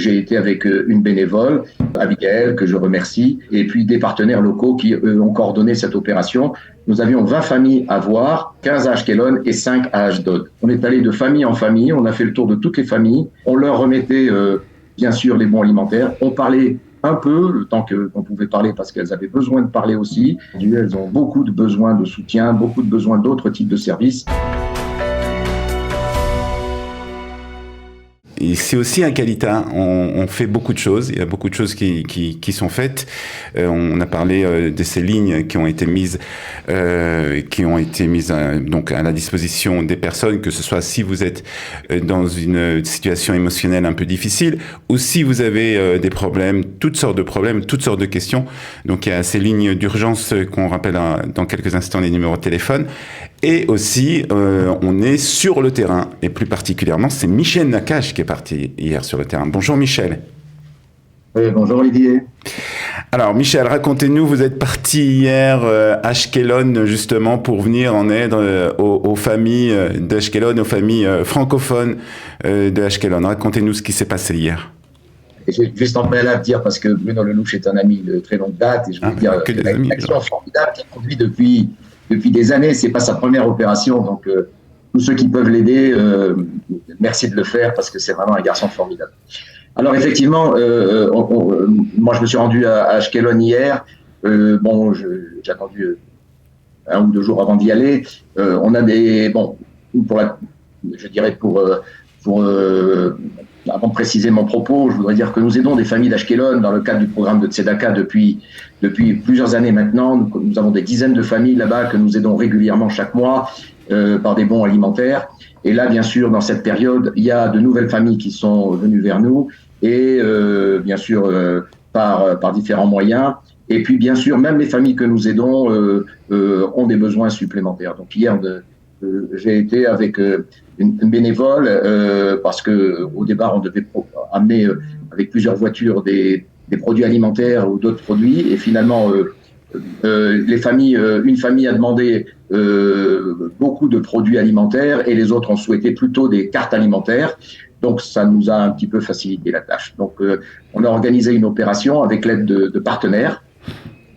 j'ai été avec une bénévole, Abigail, que je remercie, et puis des partenaires locaux qui ont coordonné cette opération. Nous avions 20 familles à voir, 15 à Ashkelon et 5 à Ashdod. On est allé de famille en famille, on a fait le tour de toutes les familles, on leur remettait bien sûr les bons alimentaires, on parlait un peu, le temps qu'on pouvait parler parce qu'elles avaient besoin de parler aussi. Elles ont beaucoup de besoins de soutien, beaucoup de besoins d'autres types de services. Et c'est aussi un Kalita, on fait beaucoup de choses, il y a beaucoup de choses qui sont faites. On a parlé de ces lignes qui ont été mises donc à la disposition des personnes, que ce soit si vous êtes dans une situation émotionnelle un peu difficile, ou si vous avez des problèmes, toutes sortes de questions. Donc il y a ces lignes d'urgence qu'on rappelle dans quelques instants, les numéros de téléphone. Et aussi, on est sur le terrain, et plus particulièrement, c'est Michel Nakache qui est parti hier sur le terrain. Bonjour Michel. Oui, bonjour Olivier. Alors Michel, racontez-nous, vous êtes parti hier à Ashkelon justement pour venir en aide aux familles d'Ashkelon, aux familles francophones de Ashkelon. Racontez-nous ce qui s'est passé hier. Et j'ai juste en préalable à dire, parce que Bruno Lelouch est un ami de très longue date, et je veux dire que une action formidable qui conduit depuis des années. C'est pas sa première opération, donc tous ceux qui peuvent l'aider, merci de le faire parce que c'est vraiment un garçon formidable. Alors effectivement, moi je me suis rendu à Ashkelon hier. J'ai attendu 1 ou 2 jours avant d'y aller. On a avant de préciser mon propos, je voudrais dire que nous aidons des familles d'Ashkelon dans le cadre du programme de Tzedaka depuis plusieurs années maintenant. Nous avons des dizaines de familles là-bas que nous aidons régulièrement chaque mois par des bons alimentaires. Et là, bien sûr, dans cette période, il y a de nouvelles familles qui sont venues vers nous et bien sûr par différents moyens. Et puis, bien sûr, même les familles que nous aidons ont des besoins supplémentaires. Donc hier, j'ai été avec une bénévole parce que au départ on devait amener avec plusieurs voitures des produits alimentaires ou d'autres produits, et finalement une famille a demandé beaucoup de produits alimentaires et les autres ont souhaité plutôt des cartes alimentaires. Donc ça nous a un petit peu facilité la tâche. Donc on a organisé une opération avec l'aide de partenaires.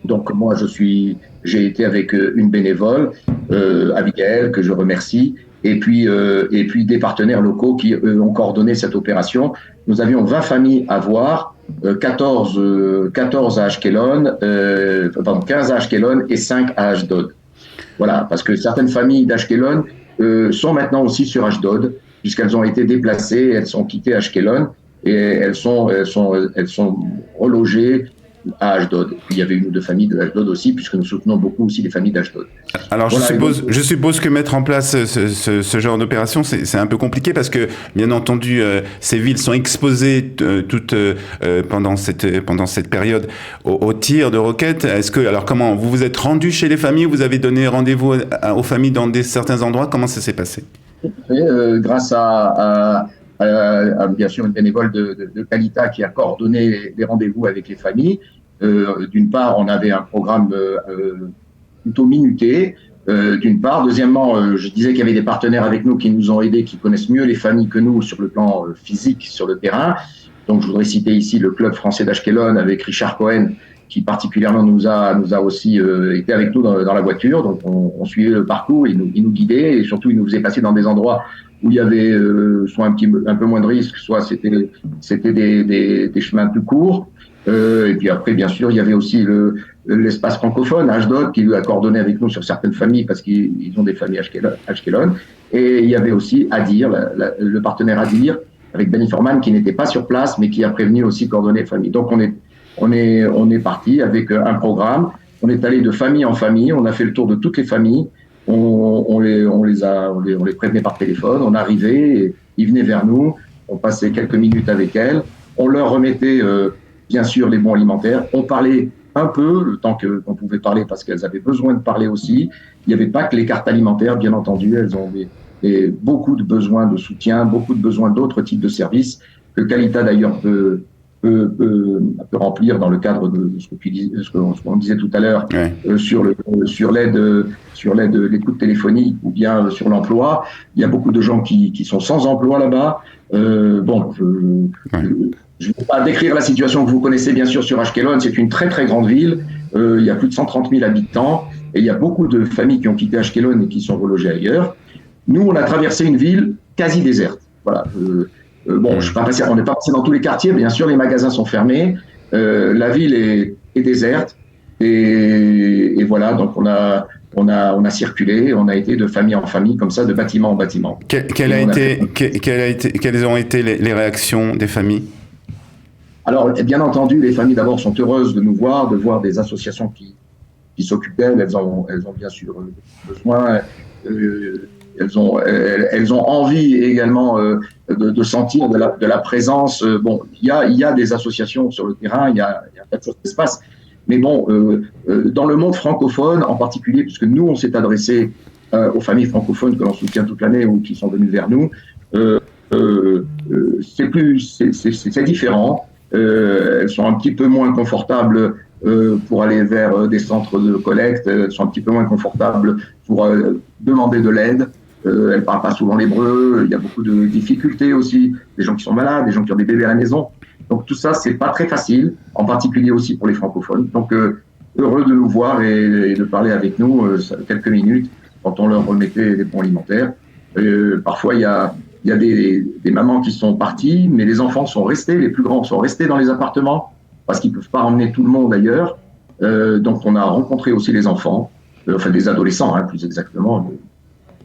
Donc moi j'ai été avec une bénévole, Abigail, que je remercie, et puis des partenaires locaux qui ont coordonné cette opération. Nous avions 20 familles à voir, 14 à Ashkelon, 15 à Ashkelon et 5 à Ashdod. Voilà, parce que certaines familles d'Ashkelon sont maintenant aussi sur Ashdod, puisqu'elles ont été déplacées, elles sont quittées Ashkelon et elles sont relogées à Ashdod. Puis il y avait 1 ou 2 familles de Ashdod aussi, puisque nous soutenons beaucoup aussi les familles d'Ashdod. Alors voilà, je suppose que mettre en place ce genre d'opération, c'est un peu compliqué parce que, bien entendu, ces villes sont exposées toutes pendant cette période aux tirs de roquettes. Alors comment vous vous êtes rendu chez les familles, vous avez donné rendez-vous aux familles dans certains endroits, comment ça s'est passé? Grâce à bien sûr une bénévole de Kalita qui a coordonné les rendez-vous avec les familles. D'une part, on avait un programme plutôt minuté, d'une part. Deuxièmement, je disais qu'il y avait des partenaires avec nous qui nous ont aidés, qui connaissent mieux les familles que nous sur le plan physique, sur le terrain. Donc, je voudrais citer ici le club français d'Ashkelon avec Richard Cohen, qui particulièrement nous a aussi été avec nous dans la voiture. Donc, on suivait le parcours, il nous guidait et surtout, il nous faisait passer dans des endroits où il y avait soit un peu moins de risques, soit c'était des chemins plus courts. Et puis après, bien sûr, il y avait aussi l'espace francophone, Ashdod, qui lui a coordonné avec nous sur certaines familles parce qu'ils ont des familles Ashkelon. Et il y avait aussi Adir, le partenaire Adir, avec Benny Forman, qui n'était pas sur place, mais qui a prévenu aussi coordonner les familles. Donc on est parti avec un programme. On est allé de famille en famille. On a fait le tour de toutes les familles. On les prévenait par téléphone. On arrivait, et ils venaient vers nous. On passait quelques minutes avec elles. On leur remettait bien sûr les bons alimentaires. On parlait un peu, le temps qu'on pouvait parler parce qu'elles avaient besoin de parler aussi. Il n'y avait pas que les cartes alimentaires, bien entendu. Elles ont beaucoup de besoins de soutien, beaucoup de besoins d'autres types de services que Kalita d'ailleurs peut remplir dans le cadre de ce qu'on disait tout à l'heure, ouais. Sur l'aide, l'écoute téléphonique ou bien sur l'emploi. Il y a beaucoup de gens qui sont sans emploi là-bas. Je ne vais pas décrire la situation que vous connaissez bien sûr sur Ashkelon. C'est une très très grande ville. Il y a plus de 130 000 habitants et il y a beaucoup de familles qui ont quitté Ashkelon et qui sont relogées ailleurs. Nous, on a traversé une ville quasi déserte. Voilà. Bon, je suis pas passé, on n'est pas passé dans tous les quartiers. Bien sûr, les magasins sont fermés. La ville est déserte. Et voilà, donc on a circulé, on a été de famille en famille, comme ça, de bâtiment en bâtiment. Quelles ont été les réactions des familles? Alors, bien entendu, les familles d'abord sont heureuses de nous voir, de voir des associations qui s'occupent d'elles. Elles ont bien sûr besoin. Elles ont envie également de sentir de la présence. Bon, il y a des associations sur le terrain, il y a tas de choses qui se passent. Mais bon, dans le monde francophone en particulier, puisque nous, on s'est adressé aux familles francophones que l'on soutient toute l'année ou qui sont venues vers nous, c'est différent. Elles sont un petit peu moins confortables pour aller vers des centres de collecte. Elles sont un petit peu moins confortables pour demander de l'aide. Elles ne parlent pas souvent l'hébreu. Il y a beaucoup de difficultés aussi. Des gens qui sont malades, des gens qui ont des bébés à la maison. Donc tout ça, c'est pas très facile, en particulier aussi pour les francophones. Donc heureux de nous voir et de parler avec nous quelques minutes quand on leur remettait des bons alimentaires. Parfois, il y a des mamans qui sont parties, mais les enfants sont restés, les plus grands sont restés dans les appartements parce qu'ils ne peuvent pas emmener tout le monde ailleurs. Donc on a rencontré aussi les enfants, enfin des adolescents plus exactement,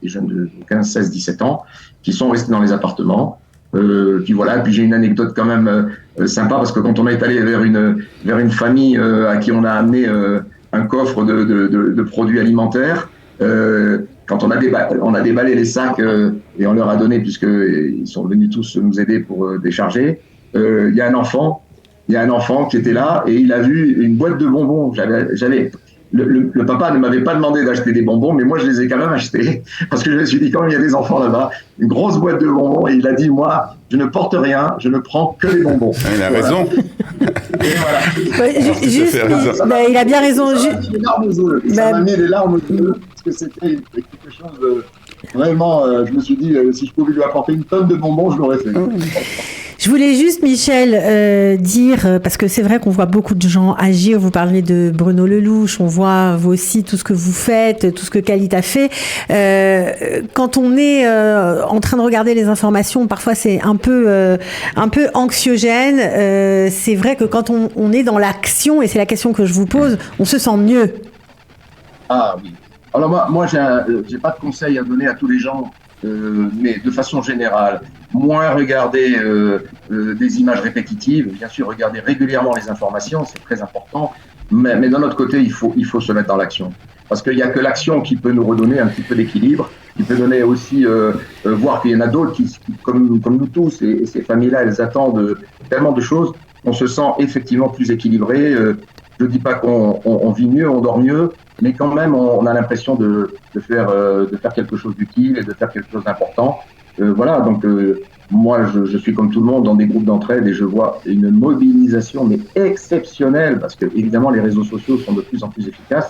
des jeunes de 15, 16, 17 ans qui sont restés dans les appartements. Puis voilà, puis j'ai une anecdote quand même sympa parce que quand on est allé vers une famille à qui on a amené un coffre de produits alimentaires, quand on a déballé les sacs et on leur a donné, puisqu'ils sont venus tous nous aider pour décharger, il y a un enfant qui était là et il a vu une boîte de bonbons. Le papa ne m'avait pas demandé d'acheter des bonbons, mais moi je les ai quand même achetés parce que je me suis dit quand même il y a des enfants là-bas, une grosse boîte de bonbons et il a dit moi je ne porte rien, je ne prends que des bonbons. Il a raison. Il a bien raison. Ça m'a mis les larmes aux yeux parce que c'était quelque chose de vraiment. Je me suis dit si je pouvais lui apporter une tonne de bonbons, je l'aurais fait. Je voulais juste, Michel, dire, parce que c'est vrai qu'on voit beaucoup de gens agir, vous parlez de Bruno Lelouch, on voit vous aussi tout ce que vous faites, tout ce que Kalita fait. Quand on est en train de regarder les informations, parfois c'est un peu anxiogène. C'est vrai que quand on est dans l'action, et c'est la question que je vous pose, on se sent mieux. Ah oui. Alors moi j'ai pas de conseils à donner à tous les gens. Mais de façon générale, moins regarder des images répétitives, bien sûr regarder régulièrement les informations, c'est très important, mais d'un autre côté, il faut se mettre dans l'action. Parce qu'il n'y a que l'action qui peut nous redonner un petit peu d'équilibre, qui peut donner aussi, voir qu'il y en a d'autres qui comme nous tous, et ces familles-là, elles attendent tellement de choses, on se sent effectivement plus équilibré. Je ne dis pas qu'on vit mieux, on dort mieux, mais quand même, on a l'impression de faire quelque chose d'utile et de faire quelque chose d'important. Voilà, donc moi, je suis comme tout le monde dans des groupes d'entraide et je vois une mobilisation mais exceptionnelle parce que évidemment les réseaux sociaux sont de plus en plus efficaces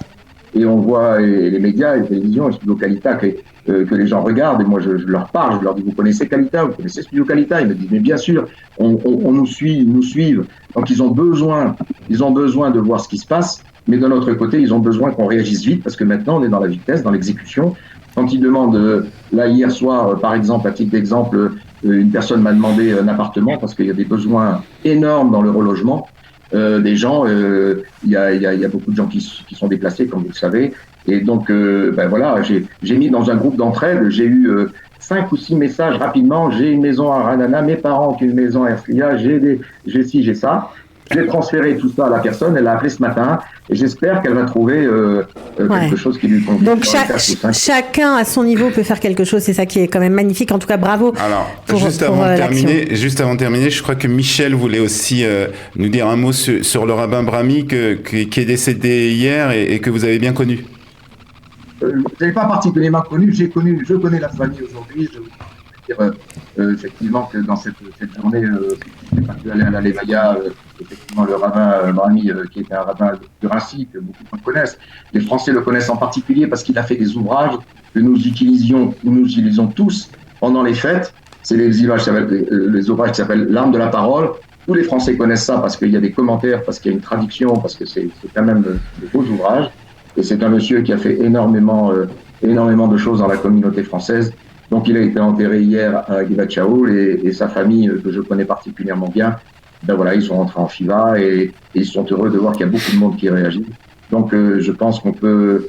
et on voit et les médias, les télévisions, et Studio Kalita que les gens regardent et moi je leur parle, je leur dis vous connaissez Kalita, vous connaissez Studio Kalita, ils me disent mais bien sûr, on nous suit, ils nous suivent, donc ils ont besoin de voir ce qui se passe. Mais d'un autre côté, ils ont besoin qu'on réagisse vite parce que maintenant, on est dans la vitesse, dans l'exécution. Quand ils demandent, là, hier soir, par exemple, à titre d'exemple, une personne m'a demandé un appartement parce qu'il y a des besoins énormes dans le relogement. Des gens, il y a beaucoup de gens qui sont déplacés, comme vous le savez. Et donc, voilà, j'ai mis dans un groupe d'entraide, j'ai eu 5 ou 6 messages rapidement. J'ai une maison à Ranana, mes parents ont une maison à Herzliya, j'ai ci, j'ai ça. J'ai transféré tout ça à la personne, elle a appelé ce matin et j'espère qu'elle va trouver quelque chose qui lui convient. Donc chacun à son niveau peut faire quelque chose, c'est ça qui est quand même magnifique. En tout cas, bravo. Alors, juste avant de terminer, je crois que Michel voulait aussi nous dire un mot sur le rabbin Brahmi qui est décédé hier et que vous avez bien connu. Je n'ai pas particulièrement connu, je connais la famille aujourd'hui. Je veux dire effectivement que dans cette journée, j'ai pas pu aller à la Levaya, effectivement le rabbin Brahmi, qui était un rabbin de Rassi, que beaucoup de gens connaissent. Les Français le connaissent en particulier parce qu'il a fait des ouvrages que nous utilisons tous pendant les fêtes. C'est les ouvrages qui s'appellent L'Arme de la parole. tous les Français connaissent ça parce qu'il y a des commentaires, parce qu'il y a une traduction, parce que c'est quand même des beaux ouvrages. Et c'est un monsieur qui a fait énormément de choses dans la communauté française. Donc, il a été enterré hier à Givat-Shaul et sa famille, que je connais particulièrement bien, ben voilà, ils sont rentrés en Shiva et ils sont heureux de voir qu'il y a beaucoup de monde qui réagit. Donc, je pense qu'on peut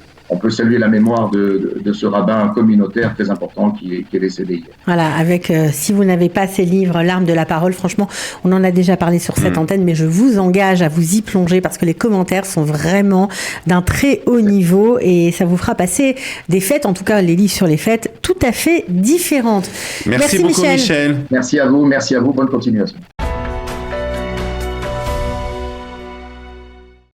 saluer la mémoire de ce rabbin communautaire très important qui est décédé hier. Voilà, avec, si vous n'avez pas ces livres, L'arme de la parole, franchement, on en a déjà parlé sur cette antenne, mais je vous engage à vous y plonger parce que les commentaires sont vraiment d'un très haut niveau et ça vous fera passer des fêtes, en tout cas les livres sur les fêtes, tout à fait différentes. Merci beaucoup, Michel. Merci à vous, bonne continuation.